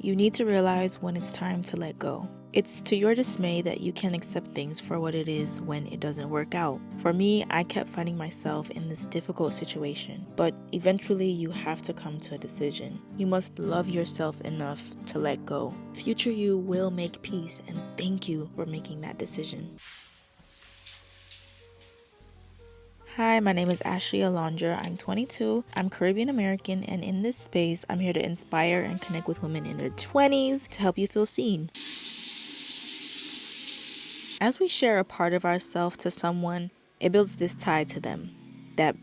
You need to realize when it's time to let go. It's to your dismay that you can accept things for what it is when it doesn't work out. For me, I kept finding myself in this difficult situation, but eventually you have to come to a decision. You must love yourself enough to let go. Future you will make peace, and thank you for making that decision. Hi, my name is Ashleylondra. I'm 22. I'm Caribbean American, and in this space, I'm here to inspire and connect with women in their 20s to help you feel seen. As we share a part of ourselves to someone, it builds this tie to them that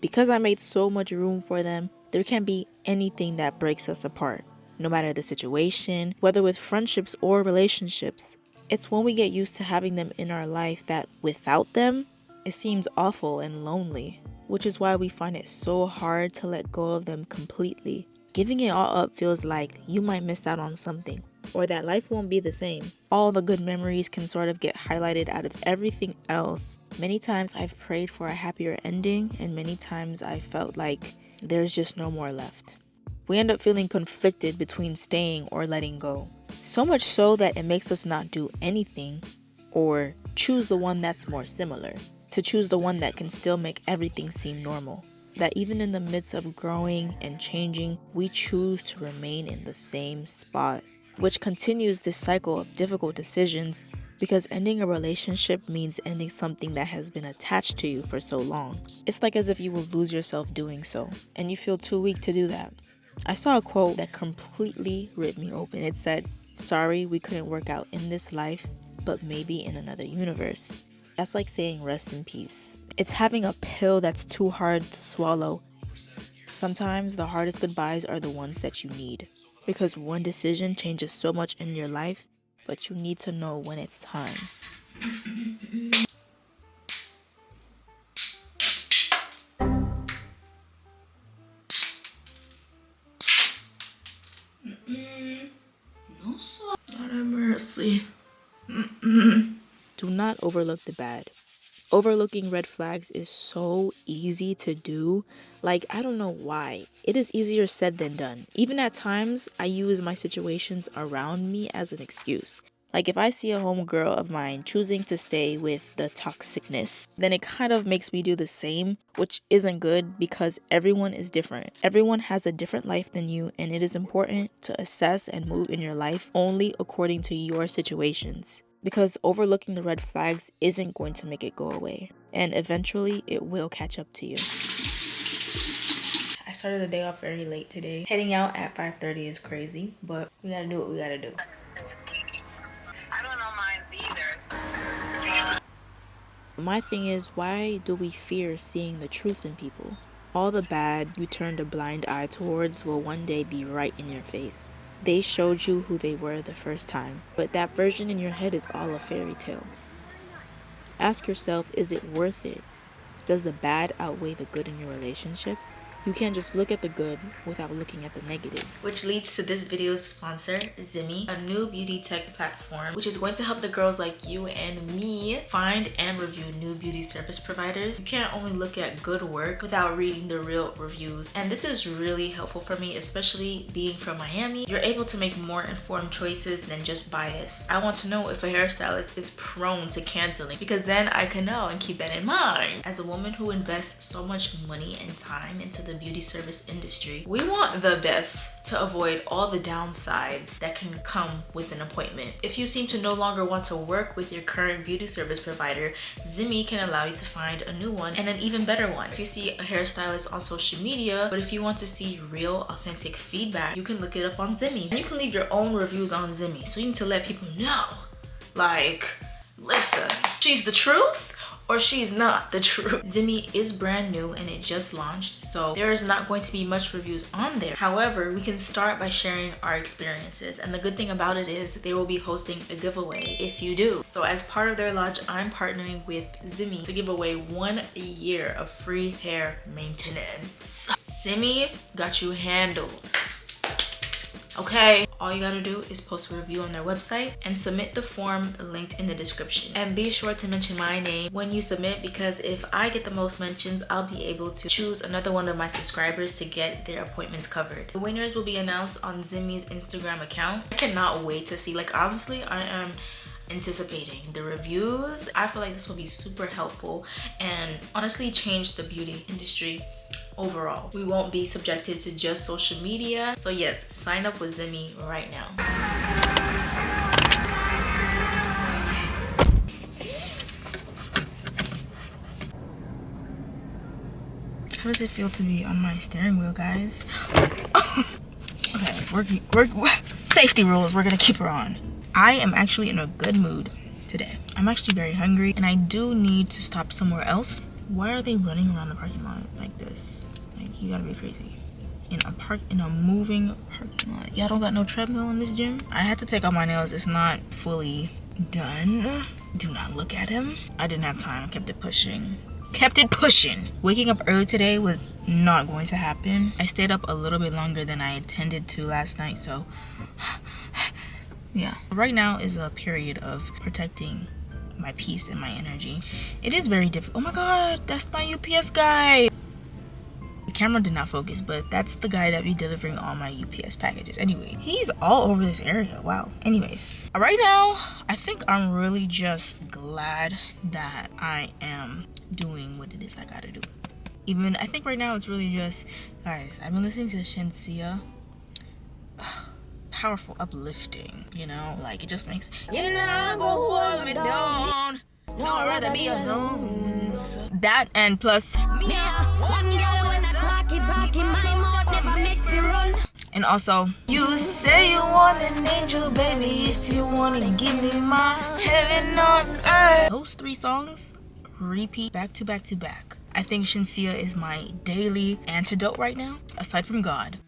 because I made so much room for them, there can't be anything that breaks us apart, no matter the situation, whether with friendships or relationships. It's when we get used to having them in our life that without them, it seems awful and lonely, which is why we find it so hard to let go of them completely. Giving it all up feels like you might miss out on something, or that life won't be the same. All the good memories can sort of get highlighted out of everything else. Many times I've prayed for a happier ending, and many times I felt like there's just no more left. We end up feeling conflicted between staying or letting go. So much so that it makes us not do anything or choose the one that's more similar. To choose the one that can still make everything seem normal. That even in the midst of growing and changing, we choose to remain in the same spot, which continues this cycle of difficult decisions because ending a relationship means ending something that has been attached to you for so long. It's like as if you will lose yourself doing so, and you feel too weak to do that. I saw a quote that completely ripped me open. It said, "Sorry we couldn't work out in this life, but maybe in another universe." That's like saying rest in peace. It's having a pill that's too hard to swallow. Sometimes the hardest goodbyes are the ones that you need. Because one decision changes so much in your life, but you need to know when it's time. No, sir. Not have mercy. Do not overlook the bad. Overlooking red flags is so easy to do. Like, I don't know why. It is easier said than done. Even at times, I use my situations around me as an excuse. Like, if I see a homegirl of mine choosing to stay with the toxicness, then it kind of makes me do the same, which isn't good because everyone is different. Everyone has a different life than you, and it is important to assess and move in your life only according to your situations. Because overlooking the red flags isn't going to make it go away. And eventually, it will catch up to you. I started the day off very late today. Heading out at 5:30 is crazy, but we gotta do what we gotta do. I don't know mine either. My thing is, why do we fear seeing the truth in people? All the bad you turned a blind eye towards will one day be right in your face. They showed you who they were the first time, but that version in your head is all a fairy tale. Ask yourself, is it worth it? Does the bad outweigh the good in your relationship? You can't just look at the good without looking at the negatives. Which leads to this video's sponsor, Zimmy, a new beauty tech platform, which is going to help the girls like you and me find and review new beauty service providers. You can't only look at good work without reading the real reviews. And this is really helpful for me, especially being from Miami. You're able to make more informed choices than just bias. I want to know if a hairstylist is prone to canceling, because then I can know and keep that in mind. As a woman who invests so much money and time into the beauty service industry, we want the best to avoid all the downsides that can come with an appointment. If you seem to no longer want to work with your current beauty service provider, Zimmy can allow you to find a new one and an even better one. If you see a hairstylist on social media, but if you want to see real, authentic feedback, you can look it up on Zimmy. And you can leave your own reviews on Zimmy, so you need to let people know, like, listen, she's the truth, or she's not the truth. Zimmy is brand new and it just launched, so there is not going to be much reviews on there. However, we can start by sharing our experiences, and the good thing about it is they will be hosting a giveaway if you do. So as part of their launch, I'm partnering with Zimmy to give away 1 year of free hair maintenance. Zimmy got you handled. Okay, all you gotta do is post a review on their website and submit the form linked in the description. And be sure to mention my name when you submit, because if I get the most mentions, I'll be able to choose another one of my subscribers to get their appointments covered. The winners will be announced on Zimmy's Instagram account. I cannot wait to see, like, honestly, I am anticipating the reviews. I feel like this will be super helpful and honestly change the beauty industry overall. We won't be subjected to just social media. So yes, sign up with Zimmy right now. How does it feel to be on my steering wheel, guys? Okay, safety rules, we're gonna keep her on. I am actually in a good mood today. I'm actually very hungry and I do need to stop somewhere else. Why are they running around the parking lot like this? Like, you gotta be crazy. In a moving parking lot. Y'all don't got no treadmill in this gym? I had to take out my nails. It's not fully done. Do not look at him. I didn't have time. I kept it pushing. Waking up early today was not going to happen. I stayed up a little bit longer than I intended to last night, so yeah. Right now is a period of protecting my peace and my energy. It is very difficult. Oh my god, that's my UPS guy. The camera did not focus, but that's the guy that be delivering all my UPS packages. Anyway, he's all over this area. Wow. Anyways, right now, I think I'm really just glad that I am doing what it is I gotta do. Even, I think right now it's really just, guys, I've been listening to Shensia. Powerful, uplifting, you know, like it just makes you know go hold me down. No, I'd rather be alone. So that and plus me, one girl when I talking, my mouth never makes me run. And also, you say you want an angel, baby, if you wanna give me my heaven on earth. Those 3 songs repeat back to back to back. I think Shensia is my daily antidote right now, aside from God.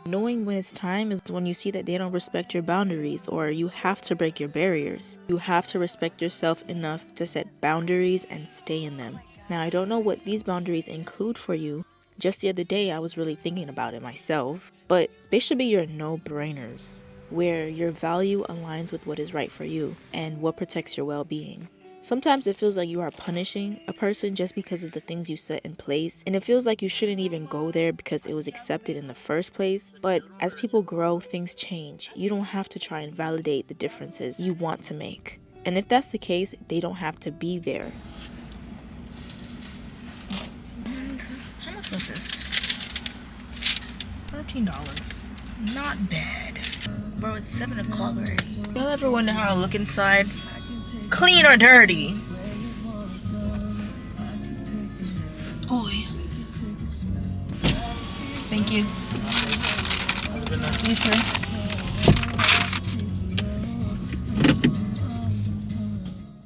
Knowing when it's time is when you see that they don't respect your boundaries, or you have to break your barriers. You have to respect yourself enough to set boundaries and stay in them. Now, I don't know what these boundaries include for you. Just the other day, I was really thinking about it myself. But they should be your no-brainers, where your value aligns with what is right for you and what protects your well-being. Sometimes it feels like you are punishing a person just because of the things you set in place, and it feels like you shouldn't even go there because it was accepted in the first place. But as people grow, things change. You don't have to try and validate the differences you want to make. And if that's the case, they don't have to be there. And how much was this? $13. Not bad. Bro, it's 7 o'clock already. Y'all ever wonder how I look inside? Clean or dirty? Oi. Thank you. You too.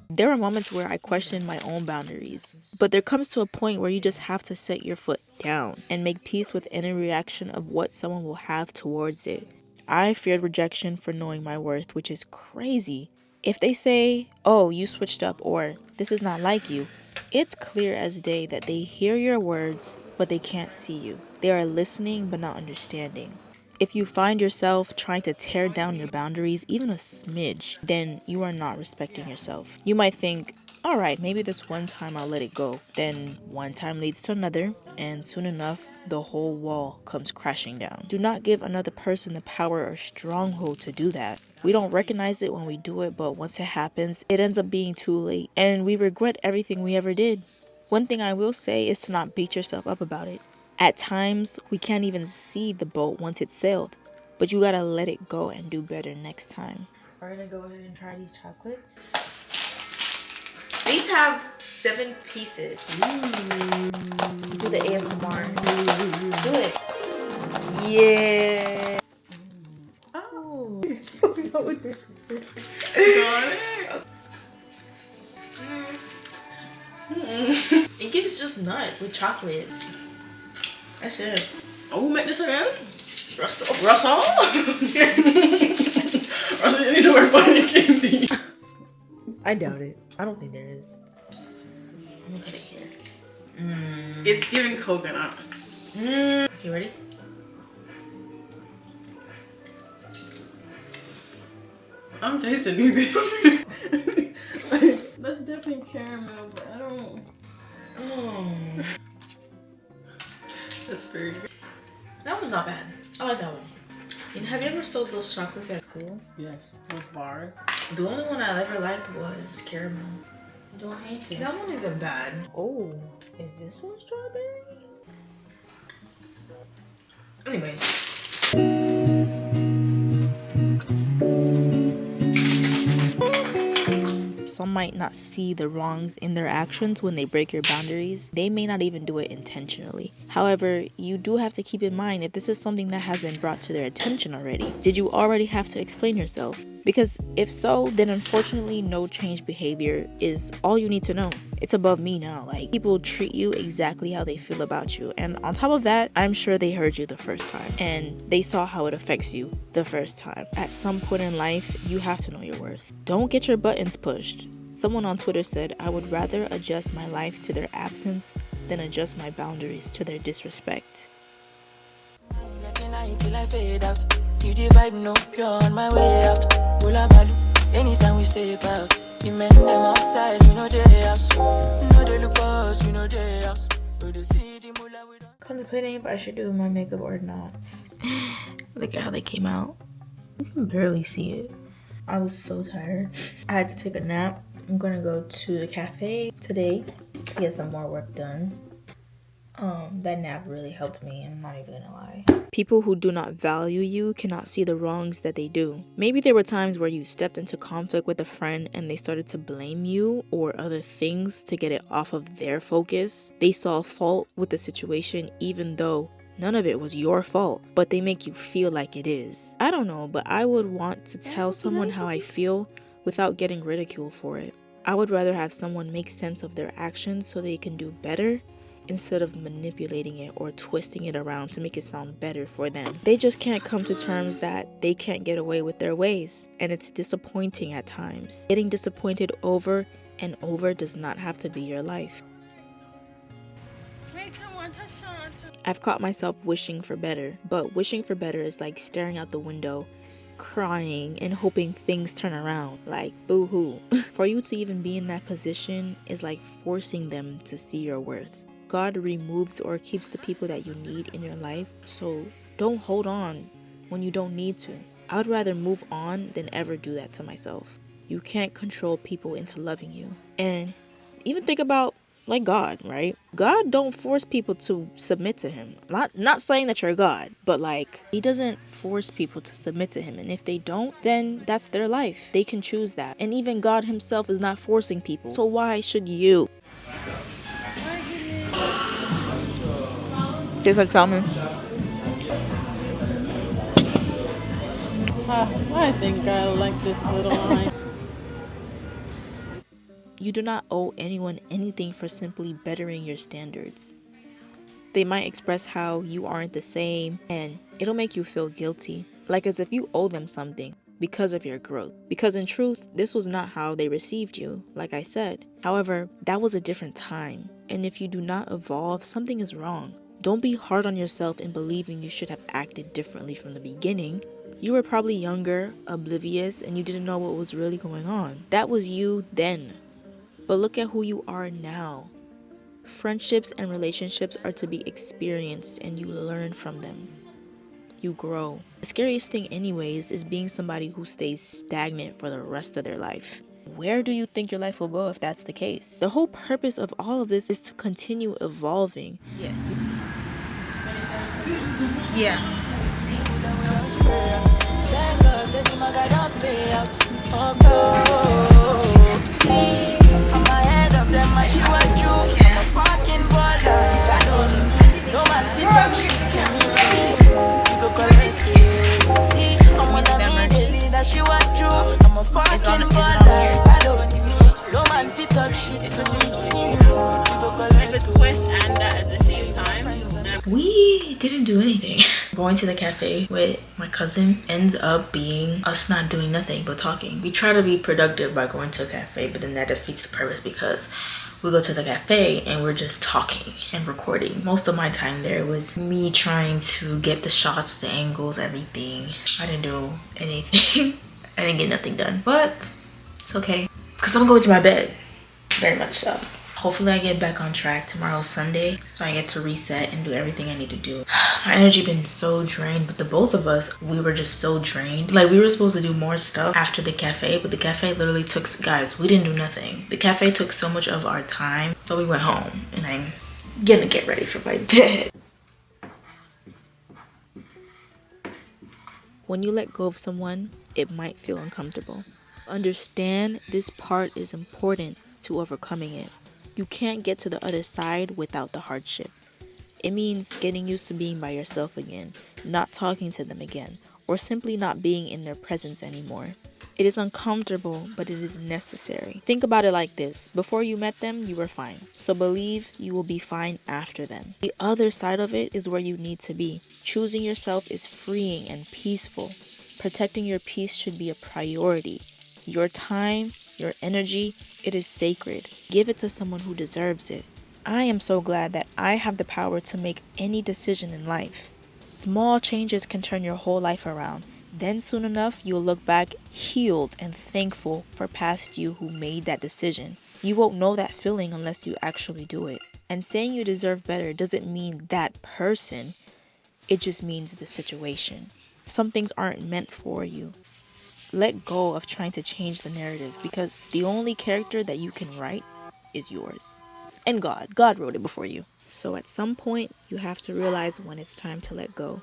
There are moments where I question my own boundaries, but there comes to a point where you just have to set your foot down and make peace with any reaction of what someone will have towards it. I feared rejection for knowing my worth, which is crazy. If they say, oh, you switched up, or this is not like you, it's clear as day that they hear your words, but they can't see you. They are listening, but not understanding. If you find yourself trying to tear down your boundaries, even a smidge, then you are not respecting yourself. You might think, all right, maybe this one time I'll let it go. Then one time leads to another, and soon enough, the whole wall comes crashing down. Do not give another person the power or stronghold to do that. We don't recognize it when we do it, but once it happens, it ends up being too late, and we regret everything we ever did. One thing I will say is to not beat yourself up about it. At times, we can't even see the boat once it's sailed, but you gotta let it go and do better next time. We're gonna go ahead and try these chocolates. These have 7 pieces. Do the ASMR. Do it. Yeah. Oh. It gives just nut with chocolate. That's it. Oh, who make this again? Russell? Russell, you need to work on your candy. I doubt it. I don't think there is. Let me put it here. It's giving coconut. Okay, ready? I'm tasting these. That's definitely caramel, but I don't. Oh, That's very good. that one's not bad. I like that one. And have you ever sold those chocolates at school? Yes, those bars. The only one I ever liked was caramel. Don't hate it. That one isn't bad. Oh, is this one strawberry? Anyways. Some might not see the wrongs in their actions when they break your boundaries. They may not even do it intentionally. However, you do have to keep in mind if this is something that has been brought to their attention already. Did you already have to explain yourself? Because if so, then unfortunately no change behavior is all you need to know. It's above me now. Like, people treat you exactly how they feel about you. And on top of that, I'm sure they heard you the first time. And they saw how it affects you the first time. At some point in life, you have to know your worth. Don't get your buttons pushed. Someone on Twitter said, I would rather adjust my life to their absence than adjust my boundaries to their disrespect. If the vibe no pure on my way out, anytime we step out, you men them outside, we know they house. You know they look for us, we know they house. We see the mula we don't. Contemplating if I should do my makeup or not. Look at how they came out. You can barely see it. I was so tired. I had to take a nap. I'm gonna go to the cafe today to get some more work done. That nap really helped me, I'm not even gonna lie. People who do not value you cannot see the wrongs that they do. Maybe there were times where you stepped into conflict with a friend and they started to blame you or other things to get it off of their focus. They saw fault with the situation even though none of it was your fault, but they make you feel like it is. I don't know, but I would want to tell someone how I feel without getting ridiculed for it. I would rather have someone make sense of their actions so they can do better instead of manipulating it or twisting it around to make it sound better for them. They just can't come to terms that they can't get away with their ways, and it's disappointing at times. Getting disappointed over and over does not have to be your life. I've caught myself wishing for better, but wishing for better is like staring out the window, crying and hoping things turn around, like boo-hoo. For you to even be in that position is like forcing them to see your worth. God removes or keeps the people that you need in your life, so don't hold on when you don't need to. I would rather move on than ever do that to myself. You can't control people into loving you. And even think about like God, right? God don't force people to submit to him. Not saying that you're God, but like he doesn't force people to submit to him. And if they don't, then that's their life. They can choose that. And even God himself is not forcing people. So why should you? Tastes like salmon. I think I like this little line. You do not owe anyone anything for simply bettering your standards. They might express how you aren't the same, and it'll make you feel guilty, like as if you owe them something because of your growth. Because in truth, this was not how they received you, like I said. However, that was a different time, and if you do not evolve, something is wrong. Don't be hard on yourself in believing you should have acted differently from the beginning. You were probably younger, oblivious, and you didn't know what was really going on. That was you then. But look at who you are now. Friendships and relationships are to be experienced, and you learn from them. You grow. The scariest thing anyways is being somebody who stays stagnant for the rest of their life. Where do you think your life will go if that's the case? The whole purpose of all of this is to continue evolving. Yes. Yeah. We didn't do anything. Going to the cafe with my cousin ends up being us not doing nothing but talking. We try to be productive by going to a cafe, but then that defeats the purpose because we go to the cafe and we're just talking and recording. Most of my time there was me trying to get the shots, the angles, everything. I didn't do anything I didn't get nothing done, but it's okay because I'm going to my bed. Very much so. Hopefully I get back on track. Tomorrow's Sunday, so I get to reset and do everything I need to do. My energy been so drained, but the both of us, we were just so drained. Like, we were supposed to do more stuff after the cafe, but the cafe literally took, guys, we didn't do nothing. The cafe took so much of our time, so we went home and I'm gonna get ready for my bed. When you let go of someone, it might feel uncomfortable. Understand this part is important to overcoming it. You can't get to the other side without the hardship. It means getting used to being by yourself again, not talking to them again, or simply not being in their presence anymore. It is uncomfortable, but it is necessary. Think about it like this. Before you met them, you were fine. So believe you will be fine after them. The other side of it is where you need to be. Choosing yourself is freeing and peaceful. Protecting your peace should be a priority. Your time, your energy, it is sacred. Give it to someone who deserves it. I am so glad that I have the power to make any decision in life. Small changes can turn your whole life around. Then soon enough, you'll look back healed and thankful for past you who made that decision. You won't know that feeling unless you actually do it. And saying you deserve better doesn't mean that person. It just means the situation. Some things aren't meant for you. Let go of trying to change the narrative, because the only character that you can write is yours. And God wrote it before you. So at some point, you have to realize when it's time to let go.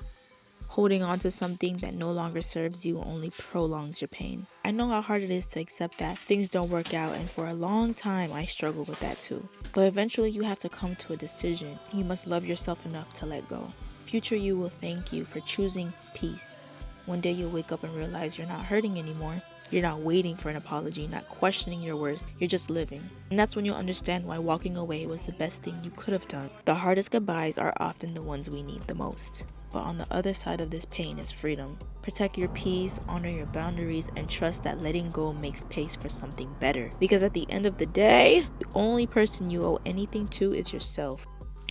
Holding on to something that no longer serves you only prolongs your pain. I know how hard it is to accept that things don't work out, and for a long time I struggled with that too. But eventually you have to come to a decision. You must love yourself enough to let go. Future you will thank you for choosing peace. One day you'll wake up and realize you're not hurting anymore. You're not waiting for an apology, not questioning your worth. You're just living. And that's when you'll understand why walking away was the best thing you could have done. The hardest goodbyes are often the ones we need the most. But on the other side of this pain is freedom. Protect your peace, honor your boundaries, and trust that letting go makes space for something better. Because at the end of the day, the only person you owe anything to is yourself.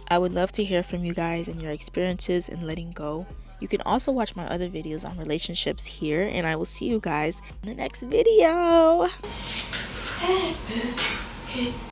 I would love to hear from you guys and your experiences in letting go. You can also watch my other videos on relationships here, and I will see you guys in the next video.